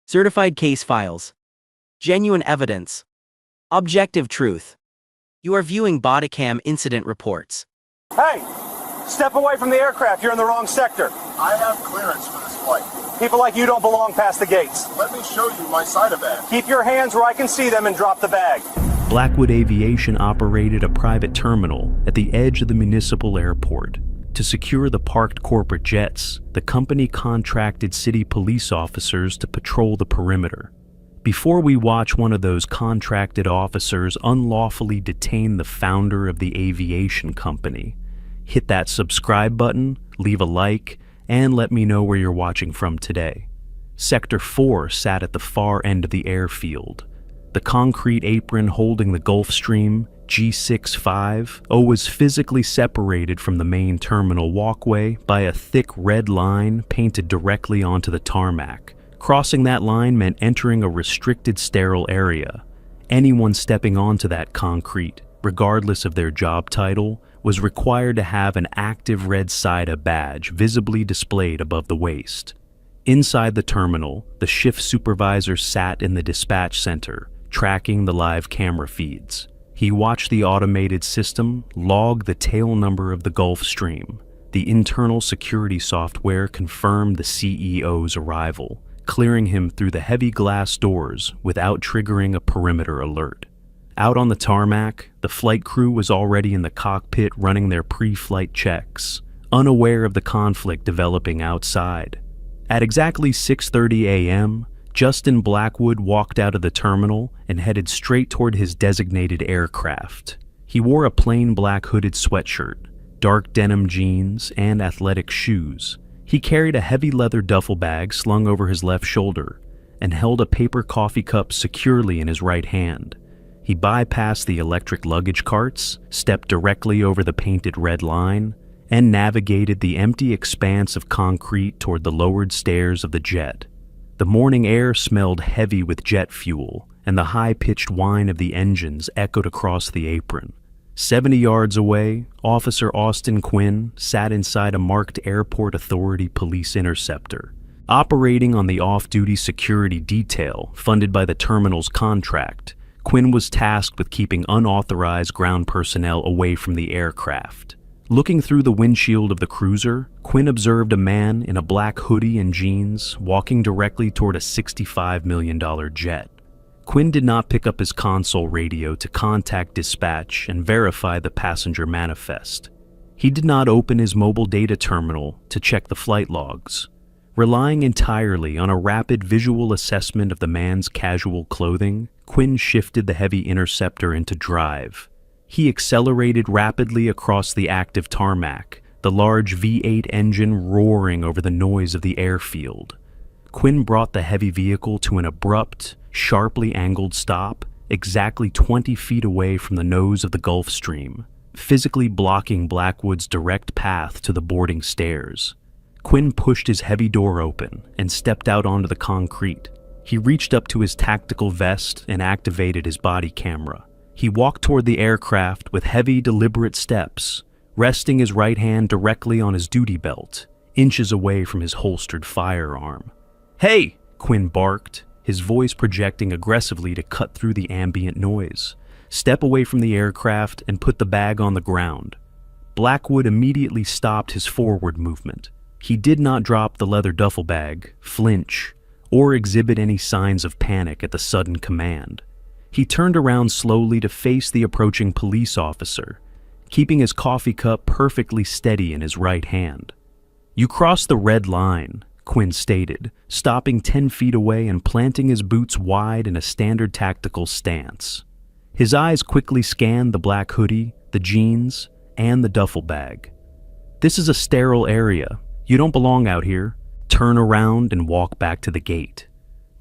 Certified case files. Genuine evidence. Objective truth. You are viewing bodycam incident reports. Hey! Step away from the aircraft. You're in the wrong sector. I have clearance for this flight. People like you don't belong past the gates. Let me show you my side of bag. Keep your hands where I can see them and drop the bag. Blackwood Aviation operated a private terminal at the edge of the municipal airport. To secure the parked corporate jets, the company contracted city police officers to patrol the perimeter. Before we watch one of those contracted officers unlawfully detain the founder of the aviation company, hit that subscribe button, leave a like, and let me know where you're watching from today. Sector 4 sat at the far end of the airfield. The concrete apron holding the Gulfstream G65 was physically separated from the main terminal walkway by a thick red line painted directly onto the tarmac. Crossing that line meant entering a restricted sterile area. Anyone stepping onto that concrete, regardless of their job title, was required to have an active red SIDA badge visibly displayed above the waist. Inside the terminal, the shift supervisor sat in the dispatch center, tracking the live camera feeds. He watched the automated system log the tail number of the Gulfstream. The internal security software confirmed the CEO's arrival, clearing him through the heavy glass doors without triggering a perimeter alert. Out on the tarmac, the flight crew was already in the cockpit running their pre-flight checks, unaware of the conflict developing outside. At exactly 6:30 a.m., Justin Blackwood walked out of the terminal and headed straight toward his designated aircraft. He wore a plain black hooded sweatshirt, dark denim jeans, and athletic shoes. He carried a heavy leather duffel bag slung over his left shoulder and held a paper coffee cup securely in his right hand. He bypassed the electric luggage carts, stepped directly over the painted red line, and navigated the empty expanse of concrete toward the lowered stairs of the jet. The morning air smelled heavy with jet fuel, and the high-pitched whine of the engines echoed across the apron. 70 yards away, Officer Austin Quinn sat inside a marked Airport Authority police interceptor. Operating on the off-duty security detail funded by the terminal's contract, Quinn was tasked with keeping unauthorized ground personnel away from the aircraft. Looking through the windshield of the cruiser, Quinn observed a man in a black hoodie and jeans walking directly toward a $65 million jet. Quinn did not pick up his console radio to contact dispatch and verify the passenger manifest. He did not open his mobile data terminal to check the flight logs. Relying entirely on a rapid visual assessment of the man's casual clothing, Quinn shifted the heavy interceptor into drive. He accelerated rapidly across the active tarmac, the large V8 engine roaring over the noise of the airfield. Quinn brought the heavy vehicle to an abrupt, sharply angled stop, exactly 20 feet away from the nose of the Gulfstream, physically blocking Blackwood's direct path to the boarding stairs. Quinn pushed his heavy door open and stepped out onto the concrete. He reached up to his tactical vest and activated his body camera. He walked toward the aircraft with heavy, deliberate steps, resting his right hand directly on his duty belt, inches away from his holstered firearm. "Hey!" Quinn barked, his voice projecting aggressively to cut through the ambient noise. "Step away from the aircraft and put the bag on the ground." Blackwood immediately stopped his forward movement. He did not drop the leather duffel bag, flinch, or exhibit any signs of panic at the sudden command. He turned around slowly to face the approaching police officer, keeping his coffee cup perfectly steady in his right hand. "You crossed the red line," Quinn stated, stopping 10 feet away and planting his boots wide in a standard tactical stance. His eyes quickly scanned the black hoodie, the jeans, and the duffel bag. "This is a sterile area. You don't belong out here. Turn around and walk back to the gate."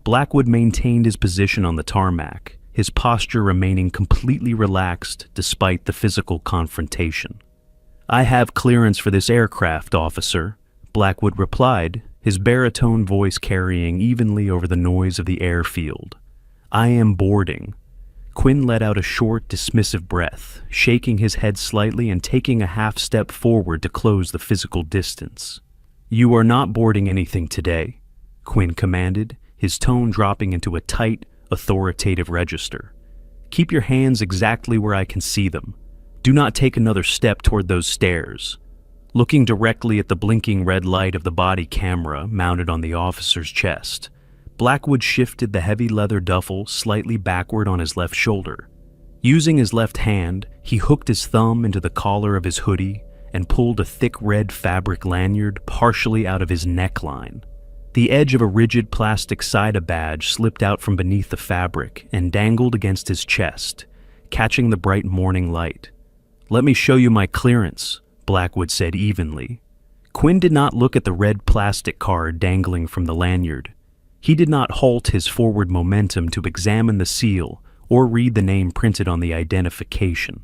Blackwood maintained his position on the tarmac, his posture remaining completely relaxed despite the physical confrontation. "I have clearance for this aircraft, officer," Blackwood replied, his baritone voice carrying evenly over the noise of the airfield. "I am boarding." Quinn let out a short, dismissive breath, shaking his head slightly and taking a half step forward to close the physical distance. "You are not boarding anything today," Quinn commanded, his tone dropping into a tight, authoritative register. "Keep your hands exactly where I can see them. Do not take another step toward those stairs." Looking directly at the blinking red light of the body camera mounted on the officer's chest, Blackwood shifted the heavy leather duffel slightly backward on his left shoulder. Using his left hand, he hooked his thumb into the collar of his hoodie and pulled a thick red fabric lanyard partially out of his neckline. The edge of a rigid plastic SIDA badge slipped out from beneath the fabric and dangled against his chest, catching the bright morning light. "Let me show you my clearance," Blackwood said evenly. Quinn did not look at the red plastic card dangling from the lanyard. He did not halt his forward momentum to examine the seal or read the name printed on the identification.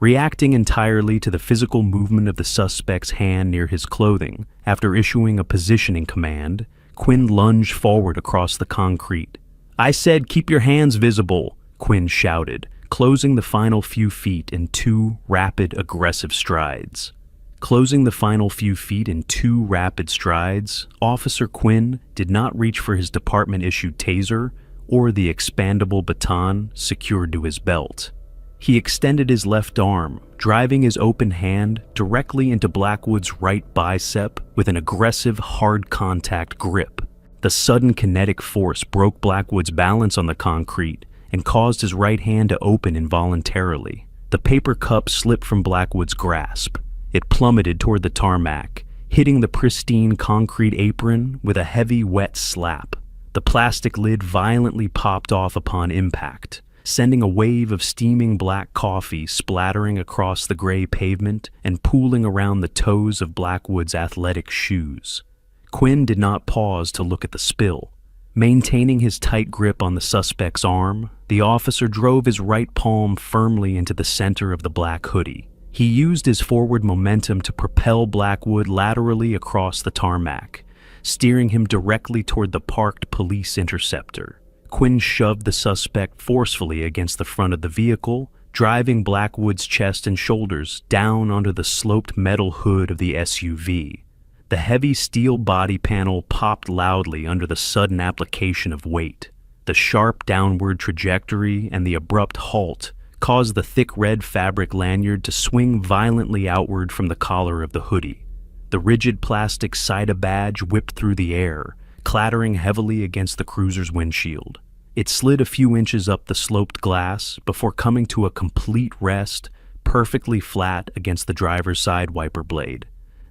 Reacting entirely to the physical movement of the suspect's hand near his clothing, after issuing a positioning command, Quinn lunged forward across the concrete. "I said keep your hands visible," Quinn shouted, closing the final few feet in two rapid, aggressive strides. Closing the final few feet in two rapid strides, Officer Quinn did not reach for his department-issued taser or the expandable baton secured to his belt. He extended his left arm, driving his open hand directly into Blackwood's right bicep with an aggressive, hard-contact grip. The sudden kinetic force broke Blackwood's balance on the concrete and caused his right hand to open involuntarily. The paper cup slipped from Blackwood's grasp. It plummeted toward the tarmac, hitting the pristine concrete apron with a heavy, wet slap. The plastic lid violently popped off upon impact, sending a wave of steaming black coffee splattering across the gray pavement and pooling around the toes of Blackwood's athletic shoes. Quinn did not pause to look at the spill. Maintaining his tight grip on the suspect's arm, the officer drove his right palm firmly into the center of the black hoodie. He used his forward momentum to propel Blackwood laterally across the tarmac, steering him directly toward the parked police interceptor. Quinn shoved the suspect forcefully against the front of the vehicle, driving Blackwood's chest and shoulders down onto the sloped metal hood of the SUV. The heavy steel body panel popped loudly under the sudden application of weight. The sharp downward trajectory and the abrupt halt caused the thick red fabric lanyard to swing violently outward from the collar of the hoodie. The rigid plastic SIDA badge whipped through the air, clattering heavily against the cruiser's windshield. It slid a few inches up the sloped glass before coming to a complete rest, perfectly flat against the driver's side wiper blade.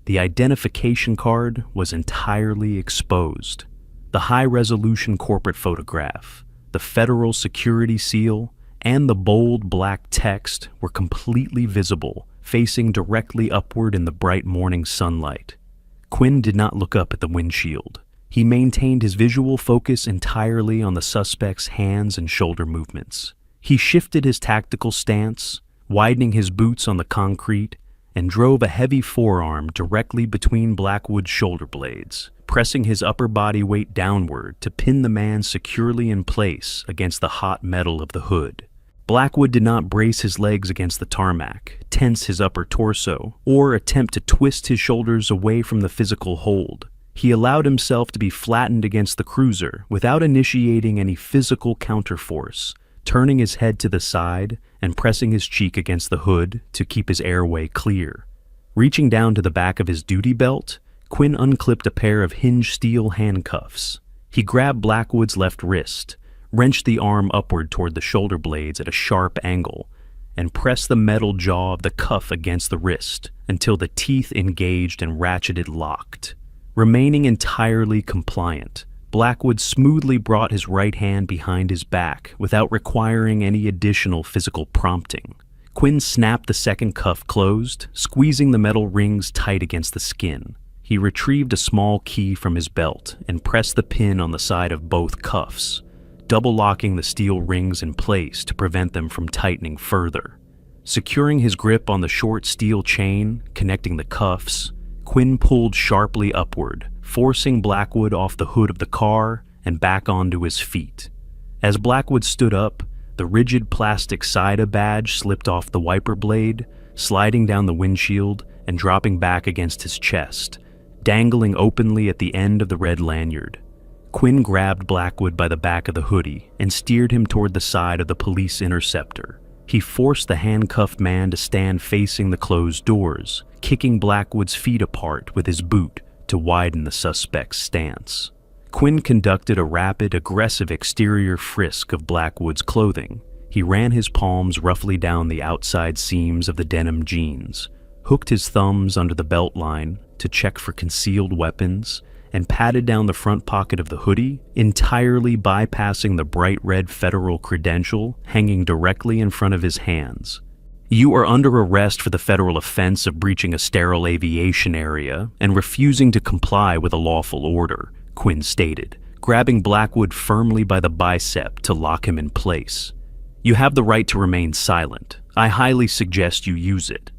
The identification card was entirely exposed. The high-resolution corporate photograph, the federal security seal, and the bold black text were completely visible, facing directly upward in the bright morning sunlight. Quinn did not look up at the windshield. He maintained his visual focus entirely on the suspect's hands and shoulder movements. He shifted his tactical stance, widening his boots on the concrete, and drove a heavy forearm directly between Blackwood's shoulder blades, pressing his upper body weight downward to pin the man securely in place against the hot metal of the hood. Blackwood did not brace his legs against the tarmac, tense his upper torso, or attempt to twist his shoulders away from the physical hold. He allowed himself to be flattened against the cruiser without initiating any physical counterforce, turning his head to the side and pressing his cheek against the hood to keep his airway clear. Reaching down to the back of his duty belt, Quinn unclipped a pair of hinged steel handcuffs. He grabbed Blackwood's left wrist, wrenched the arm upward toward the shoulder blades at a sharp angle, and pressed the metal jaw of the cuff against the wrist until the teeth engaged and ratcheted locked. Remaining entirely compliant, Blackwood smoothly brought his right hand behind his back without requiring any additional physical prompting. Quinn snapped the second cuff closed, squeezing the metal rings tight against the skin. He retrieved a small key from his belt and pressed the pin on the side of both cuffs, double-locking the steel rings in place to prevent them from tightening further. Securing his grip on the short steel chain connecting the cuffs, Quinn pulled sharply upward, forcing Blackwood off the hood of the car and back onto his feet. As Blackwood stood up, the rigid plastic SIDA badge slipped off the wiper blade, sliding down the windshield and dropping back against his chest, dangling openly at the end of the red lanyard. Quinn grabbed Blackwood by the back of the hoodie and steered him toward the side of the police interceptor. He forced the handcuffed man to stand facing the closed doors, kicking Blackwood's feet apart with his boot to widen the suspect's stance. Quinn conducted a rapid, aggressive exterior frisk of Blackwood's clothing. He ran his palms roughly down the outside seams of the denim jeans, hooked his thumbs under the belt line to check for concealed weapons, and patted down the front pocket of the hoodie, entirely bypassing the bright red federal credential hanging directly in front of his hands. "You are under arrest for the federal offense of breaching a sterile aviation area and refusing to comply with a lawful order," Quinn stated, grabbing Blackwood firmly by the bicep to lock him in place. "You have the right to remain silent. I highly suggest you use it."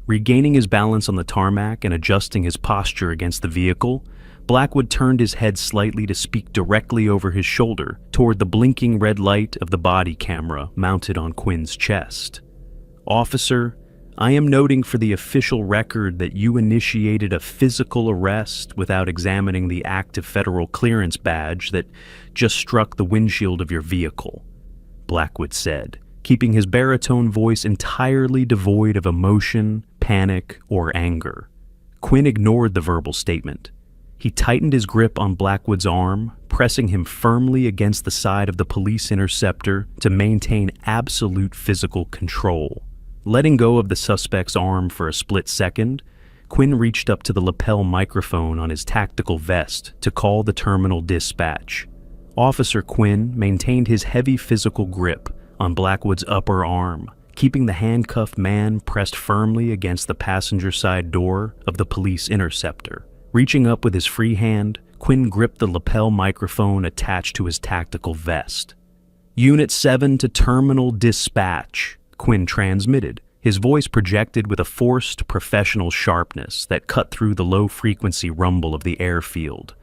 Regaining his balance on the tarmac and adjusting his posture against the vehicle, Blackwood turned his head slightly to speak directly over his shoulder toward the blinking red light of the body camera mounted on Quinn's chest. "Officer, I am noting for the official record that you initiated a physical arrest without examining the active federal clearance badge that just struck the windshield of your vehicle," Blackwood said, keeping his baritone voice entirely devoid of emotion, panic, or anger. Quinn ignored the verbal statement. He tightened his grip on Blackwood's arm, pressing him firmly against the side of the police interceptor to maintain absolute physical control. Letting go of the suspect's arm for a split second, Quinn reached up to the lapel microphone on his tactical vest to call the terminal dispatch. Officer Quinn maintained his heavy physical grip on Blackwood's upper arm, keeping the handcuffed man pressed firmly against the passenger side door of the police interceptor. Reaching up with his free hand, Quinn gripped the lapel microphone attached to his tactical vest. "Unit 7 to terminal dispatch," Quinn transmitted, his voice projected with a forced, professional sharpness that cut through the low-frequency rumble of the airfield.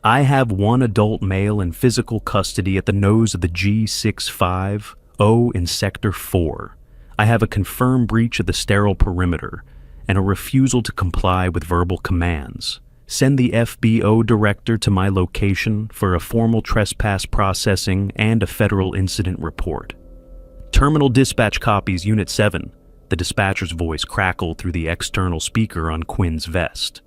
"I have one adult male in physical custody at the nose of the G65O in Sector 4. I have a confirmed breach of the sterile perimeter and a refusal to comply with verbal commands. Send the FBO director to my location for a formal trespass processing and a federal incident report." "Terminal dispatch copies, Unit 7, the dispatcher's voice crackled through the external speaker on Quinn's vest.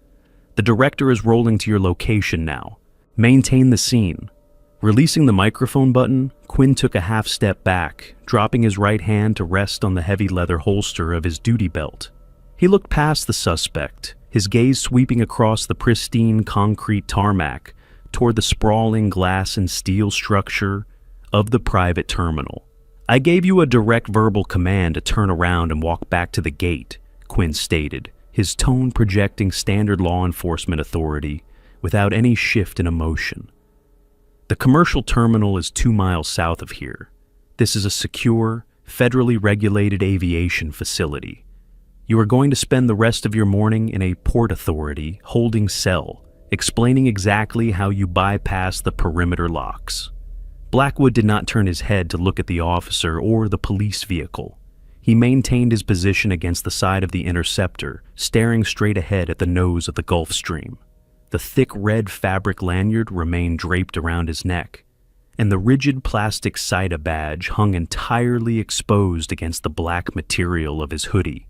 "The director is rolling to your location now. Maintain the scene." Releasing the microphone button, Quinn took a half step back, dropping his right hand to rest on the heavy leather holster of his duty belt. He looked past the suspect, his gaze sweeping across the pristine concrete tarmac toward the sprawling glass and steel structure of the private terminal. "I gave you a direct verbal command to turn around and walk back to the gate," Quinn stated, his tone projecting standard law enforcement authority without any shift in emotion. "The commercial terminal is 2 miles south of here. This is a secure, federally regulated aviation facility. You are going to spend the rest of your morning in a Port Authority holding cell, explaining exactly how you bypass the perimeter locks." Blackwood did not turn his head to look at the officer or the police vehicle. He maintained his position against the side of the interceptor, staring straight ahead at the nose of the Gulf Stream. The thick red fabric lanyard remained draped around his neck, and the rigid plastic SIDA badge hung entirely exposed against the black material of his hoodie.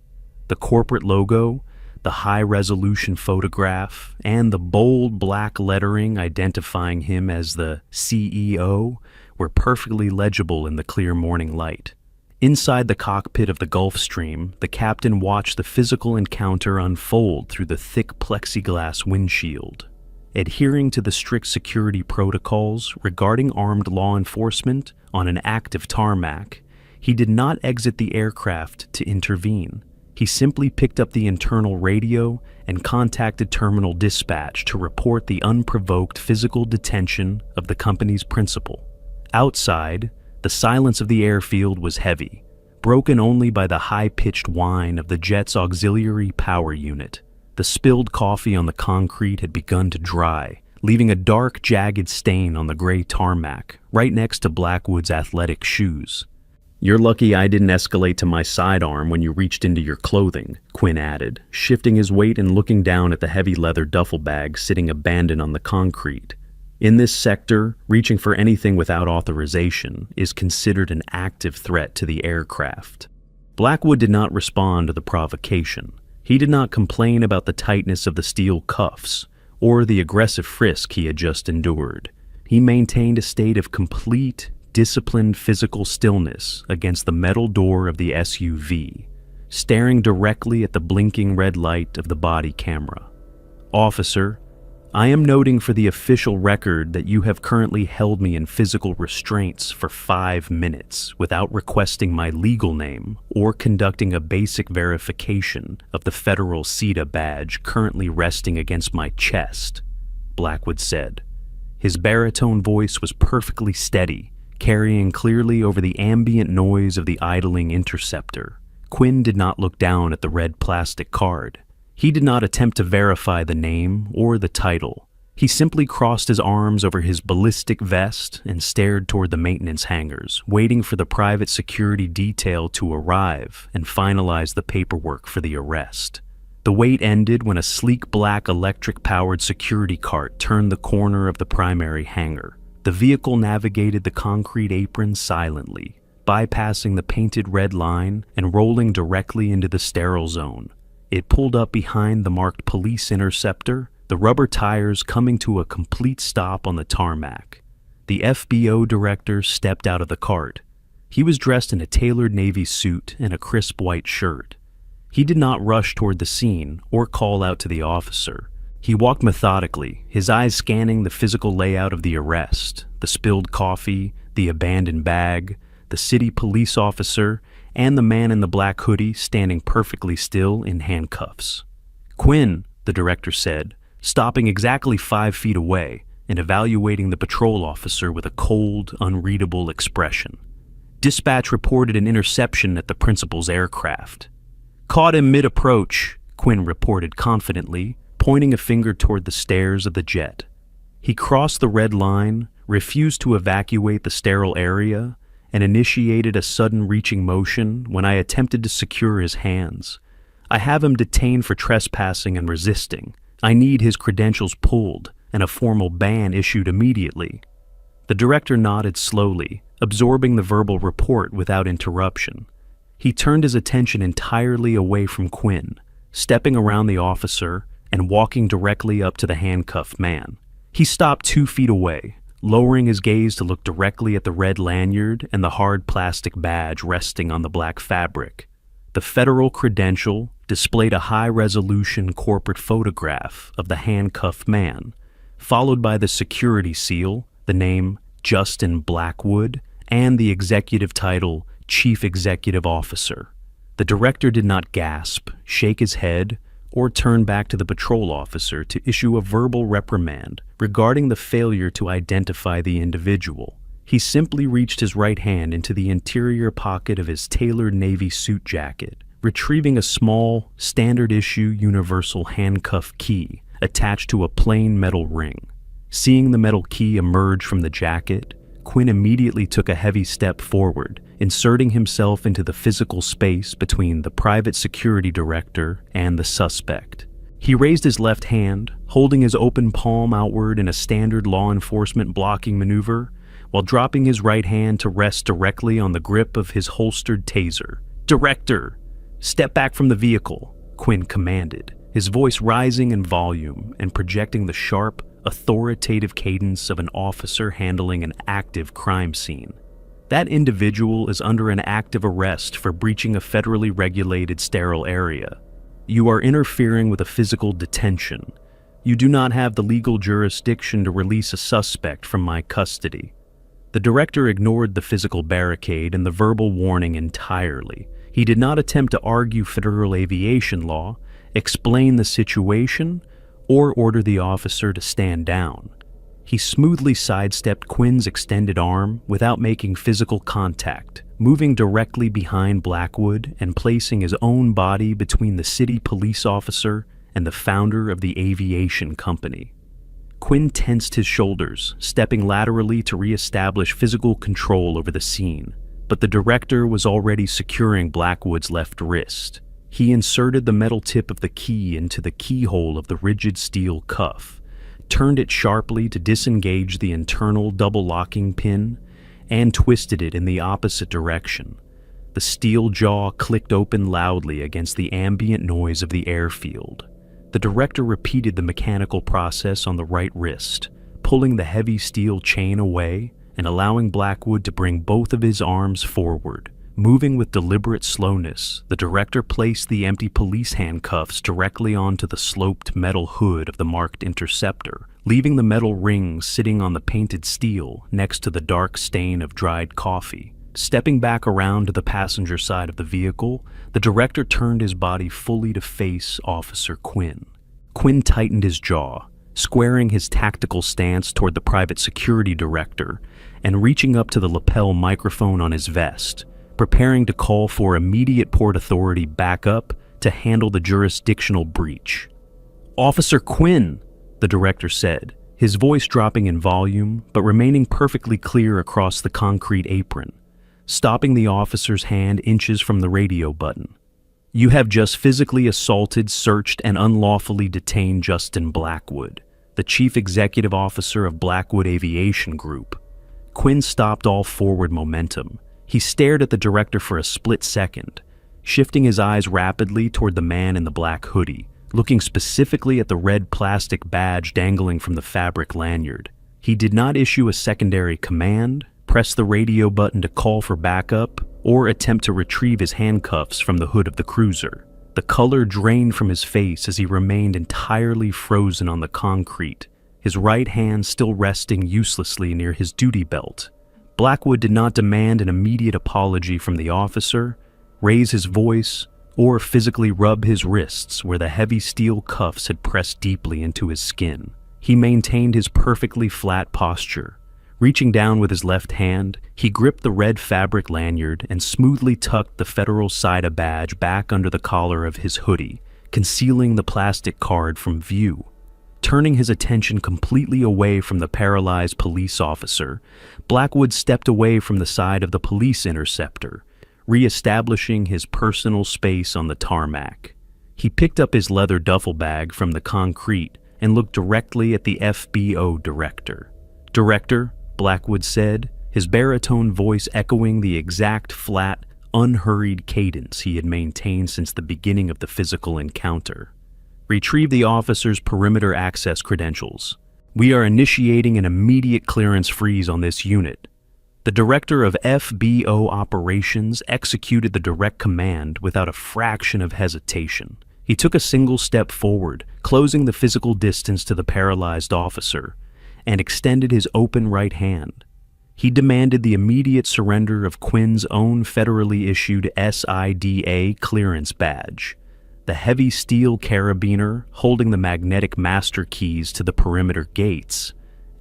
The corporate logo, the high-resolution photograph, and the bold black lettering identifying him as the CEO were perfectly legible in the clear morning light. Inside the cockpit of the Gulfstream, the captain watched the physical encounter unfold through the thick plexiglass windshield. Adhering to the strict security protocols regarding armed law enforcement on an active tarmac, he did not exit the aircraft to intervene. He simply picked up the internal radio and contacted terminal dispatch to report the unprovoked physical detention of the company's principal. Outside, the silence of the airfield was heavy, broken only by the high-pitched whine of the jet's auxiliary power unit. The spilled coffee on the concrete had begun to dry, leaving a dark, jagged stain on the gray tarmac right next to Blackwood's athletic shoes. "You're lucky I didn't escalate to my sidearm when you reached into your clothing," Quinn added, shifting his weight and looking down at the heavy leather duffel bag sitting abandoned on the concrete. In this sector, reaching for anything without authorization is considered an active threat to the aircraft. Blackwood did not respond to the provocation. He did not complain about the tightness of the steel cuffs or the aggressive frisk he had just endured. He maintained a state of complete, disciplined physical stillness against the metal door of the SUV, staring directly at the blinking red light of the body camera. "Officer, I am noting for the official record that you have currently held me in physical restraints for 5 minutes without requesting my legal name or conducting a basic verification of the federal CETA badge currently resting against my chest," Blackwood said. His baritone voice was perfectly steady, carrying clearly over the ambient noise of the idling interceptor. Quinn did not look down at the red plastic card. He did not attempt to verify the name or the title. He simply crossed his arms over his ballistic vest and stared toward the maintenance hangars, waiting for the private security detail to arrive and finalize the paperwork for the arrest. The wait ended when a sleek black electric-powered security cart turned the corner of the primary hangar. The vehicle navigated the concrete apron silently, bypassing the painted red line and rolling directly into the sterile zone. It pulled up behind the marked police interceptor, the rubber tires coming to a complete stop on the tarmac. The FBO director stepped out of the cart. He was dressed in a tailored navy suit and a crisp white shirt. He did not rush toward the scene or call out to the officer. He walked methodically, his eyes scanning the physical layout of the arrest, the spilled coffee, the abandoned bag, the city police officer, and the man in the black hoodie standing perfectly still in handcuffs. "Quinn," the director said, stopping exactly 5 feet away and evaluating the patrol officer with a cold, unreadable expression. "Dispatch reported an interception at the principal's aircraft." "Caught him mid-approach," Quinn reported confidently, pointing a finger toward the stairs of the jet. He crossed the red line, refused to evacuate the sterile area, and initiated a sudden reaching motion when I attempted to secure his hands. "I have him detained for trespassing and resisting. I need his credentials pulled and a formal ban issued immediately." The director nodded slowly, absorbing the verbal report without interruption. He turned his attention entirely away from Quinn, stepping around the officer and walking directly up to the handcuffed man. He stopped 2 feet away, lowering his gaze to look directly at the red lanyard and the hard plastic badge resting on the black fabric. The federal credential displayed a high-resolution corporate photograph of the handcuffed man, followed by the security seal, the name Justin Blackwood, and the executive title Chief Executive Officer. The director did not gasp, shake his head, or turn back to the patrol officer to issue a verbal reprimand regarding the failure to identify the individual. He simply reached his right hand into the interior pocket of his tailored navy suit jacket, retrieving a small, standard-issue universal handcuff key attached to a plain metal ring. Seeing the metal key emerge from the jacket, Quinn immediately took a heavy step forward, inserting himself into the physical space between the private security director and the suspect. He raised his left hand, holding his open palm outward in a standard law enforcement blocking maneuver, while dropping his right hand to rest directly on the grip of his holstered taser. "Director, step back from the vehicle," Quinn commanded, his voice rising in volume and projecting the sharp, authoritative cadence of an officer handling an active crime scene. "That individual is under an active arrest for breaching a federally regulated sterile area. You are interfering with a physical detention. You do not have the legal jurisdiction to release a suspect from my custody." The director ignored the physical barricade and the verbal warning entirely. He did not attempt to argue federal aviation law, explain the situation, or order the officer to stand down. He smoothly sidestepped Quinn's extended arm without making physical contact, moving directly behind Blackwood and placing his own body between the city police officer and the founder of the aviation company. Quinn tensed his shoulders, stepping laterally to re-establish physical control over the scene, but the director was already securing Blackwood's left wrist. He inserted the metal tip of the key into the keyhole of the rigid steel cuff, turned it sharply to disengage the internal double-locking pin, and twisted it in the opposite direction. The steel jaw clicked open loudly against the ambient noise of the airfield. The director repeated the mechanical process on the right wrist, pulling the heavy steel chain away and allowing Blackwood to bring both of his arms forward. Moving with deliberate slowness, the director placed the empty police handcuffs directly onto the sloped metal hood of the marked Interceptor, leaving the metal rings sitting on the painted steel next to the dark stain of dried coffee. Stepping back around to the passenger side of the vehicle, the director turned his body fully to face Officer Quinn. Quinn tightened his jaw, squaring his tactical stance toward the private security director and reaching up to the lapel microphone on his vest, preparing to call for immediate Port Authority backup to handle the jurisdictional breach. "Officer Quinn," the director said, his voice dropping in volume but remaining perfectly clear across the concrete apron, stopping the officer's hand inches from the radio button. "You have just physically assaulted, searched, and unlawfully detained Justin Blackwood, the chief executive officer of Blackwood Aviation Group." Quinn stopped all forward momentum. He stared at the director for a split second, shifting his eyes rapidly toward the man in the black hoodie, looking specifically at the red plastic badge dangling from the fabric lanyard. He did not issue a secondary command, press the radio button to call for backup, or attempt to retrieve his handcuffs from the hood of the cruiser. The color drained from his face as he remained entirely frozen on the concrete, his right hand still resting uselessly near his duty belt. Blackwood did not demand an immediate apology from the officer, raise his voice, or physically rub his wrists where the heavy steel cuffs had pressed deeply into his skin. He maintained his perfectly flat posture. Reaching down with his left hand, he gripped the red fabric lanyard and smoothly tucked the Federal SIDA badge back under the collar of his hoodie, concealing the plastic card from view. Turning his attention completely away from the paralyzed police officer, Blackwood stepped away from the side of the police interceptor, re-establishing his personal space on the tarmac. He picked up his leather duffel bag from the concrete and looked directly at the FBO director. "Director," Blackwood said, his baritone voice echoing the exact flat, unhurried cadence he had maintained since the beginning of the physical encounter. "Retrieve the officer's perimeter access credentials. We are initiating an immediate clearance freeze on this unit." The director of FBO operations executed the direct command without a fraction of hesitation. He took a single step forward, closing the physical distance to the paralyzed officer, and extended his open right hand. He demanded the immediate surrender of Quinn's own federally issued SIDA clearance badge, the heavy steel carabiner holding the magnetic master keys to the perimeter gates,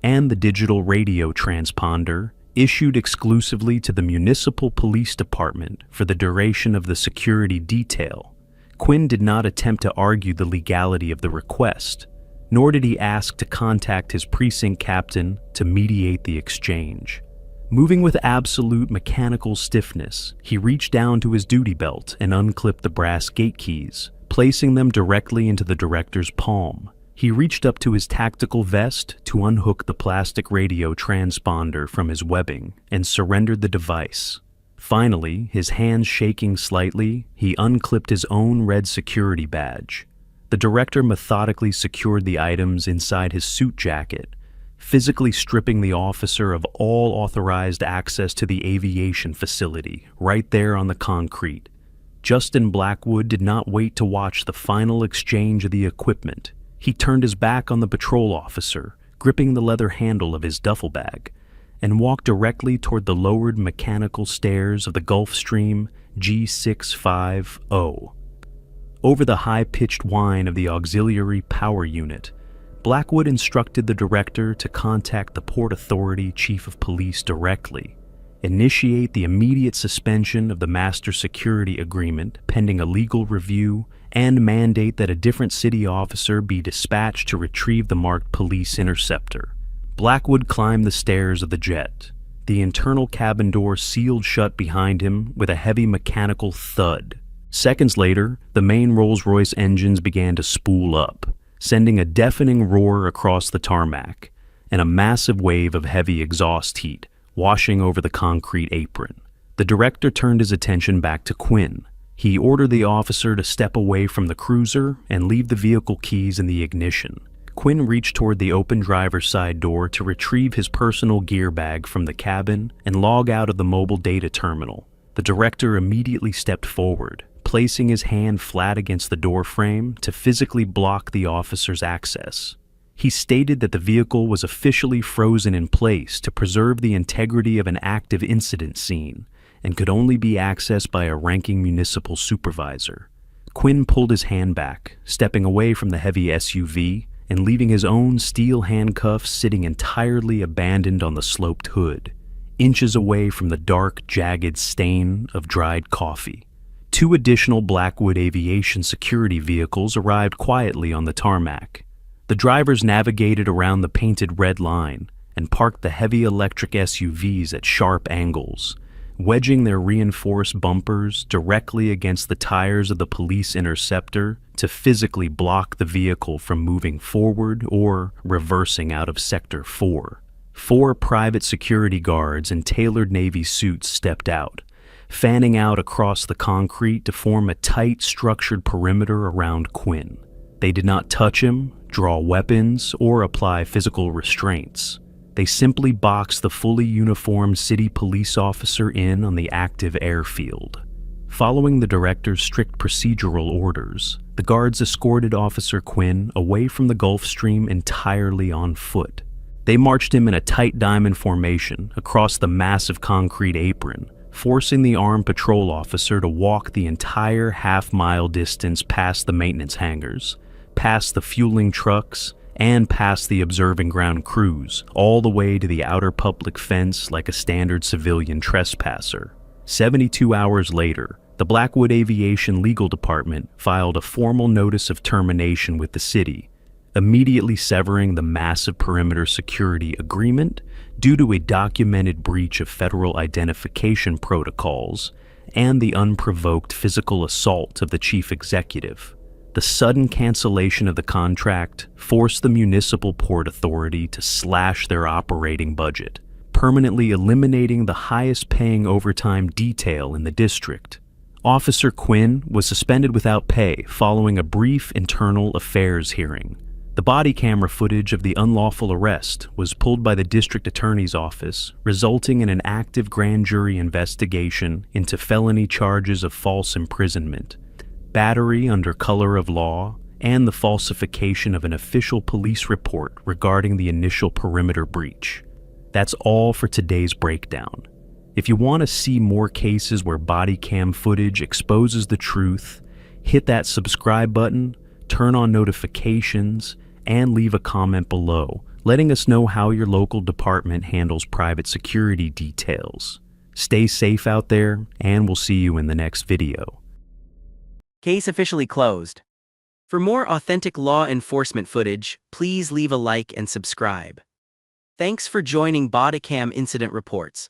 and the digital radio transponder issued exclusively to the municipal police department for the duration of the security detail. Quinn did not attempt to argue the legality of the request, nor did he ask to contact his precinct captain to mediate the exchange. Moving with absolute mechanical stiffness, he reached down to his duty belt and unclipped the brass gate keys, placing them directly into the director's palm. He reached up to his tactical vest to unhook the plastic radio transponder from his webbing and surrendered the device. Finally, his hands shaking slightly, he unclipped his own red security badge. The director methodically secured the items inside his suit jacket, physically stripping the officer of all authorized access to the aviation facility, right there on the concrete. Justin Blackwood did not wait to watch the final exchange of the equipment. He turned his back on the patrol officer, gripping the leather handle of his duffel bag, and walked directly toward the lowered mechanical stairs of the Gulfstream G650. Over the high-pitched whine of the auxiliary power unit, Blackwood instructed the director to contact the Port Authority Chief of Police directly, initiate the immediate suspension of the Master Security Agreement pending a legal review, and mandate that a different city officer be dispatched to retrieve the marked police interceptor. Blackwood climbed the stairs of the jet. The internal cabin door sealed shut behind him with a heavy mechanical thud. Seconds later, the main Rolls-Royce engines began to spool up. sending a deafening roar across the tarmac and a massive wave of heavy exhaust heat washing over the concrete apron. The director turned his attention back to Quinn. He ordered the officer to step away from the cruiser and leave the vehicle keys in the ignition. Quinn reached toward the open driver's side door to retrieve his personal gear bag from the cabin and log out of the mobile data terminal. The director immediately stepped forward, placing his hand flat against the door frame to physically block the officer's access. He stated that the vehicle was officially frozen in place to preserve the integrity of an active incident scene and could only be accessed by a ranking municipal supervisor. Quinn pulled his hand back, stepping away from the heavy SUV and leaving his own steel handcuffs sitting entirely abandoned on the sloped hood, inches away from the dark, jagged stain of dried coffee. 2 additional Blackwood Aviation security vehicles arrived quietly on the tarmac. The drivers navigated around the painted red line and parked the heavy electric SUVs at sharp angles, wedging their reinforced bumpers directly against the tires of the police interceptor to physically block the vehicle from moving forward or reversing out of Sector 4. 4 private security guards in tailored Navy suits stepped out, fanning out across the concrete to form a tight, structured perimeter around Quinn. They did not touch him, draw weapons, or apply physical restraints. They simply boxed the fully uniformed city police officer in on the active airfield. Following the director's strict procedural orders, the guards escorted Officer Quinn away from the Gulf Stream entirely on foot. They marched him in a tight diamond formation across the massive concrete apron, forcing the armed patrol officer to walk the entire half-mile distance past the maintenance hangars, past the fueling trucks, and past the observing ground crews, all the way to the outer public fence like a standard civilian trespasser. 72 hours later, the Blackwood Aviation Legal Department filed a formal notice of termination with the city, immediately severing the massive perimeter security agreement due to a documented breach of federal identification protocols and the unprovoked physical assault of the chief executive. The sudden cancellation of the contract forced the municipal port authority to slash their operating budget, permanently eliminating the highest-paying overtime detail in the district. Officer Quinn was suspended without pay following a brief internal affairs hearing. The body camera footage of the unlawful arrest was pulled by the district attorney's office, resulting in an active grand jury investigation into felony charges of false imprisonment, battery under color of law, and the falsification of an official police report regarding the initial perimeter breach. That's all for today's breakdown. If you want to see more cases where body cam footage exposes the truth, hit that subscribe button, turn on notifications, and leave a comment below, letting us know how your local department handles private security details. Stay safe out there, and we'll see you in the next video. Case officially closed. For more authentic law enforcement footage, please leave a like and subscribe. Thanks for joining Bodycam Incident Reports.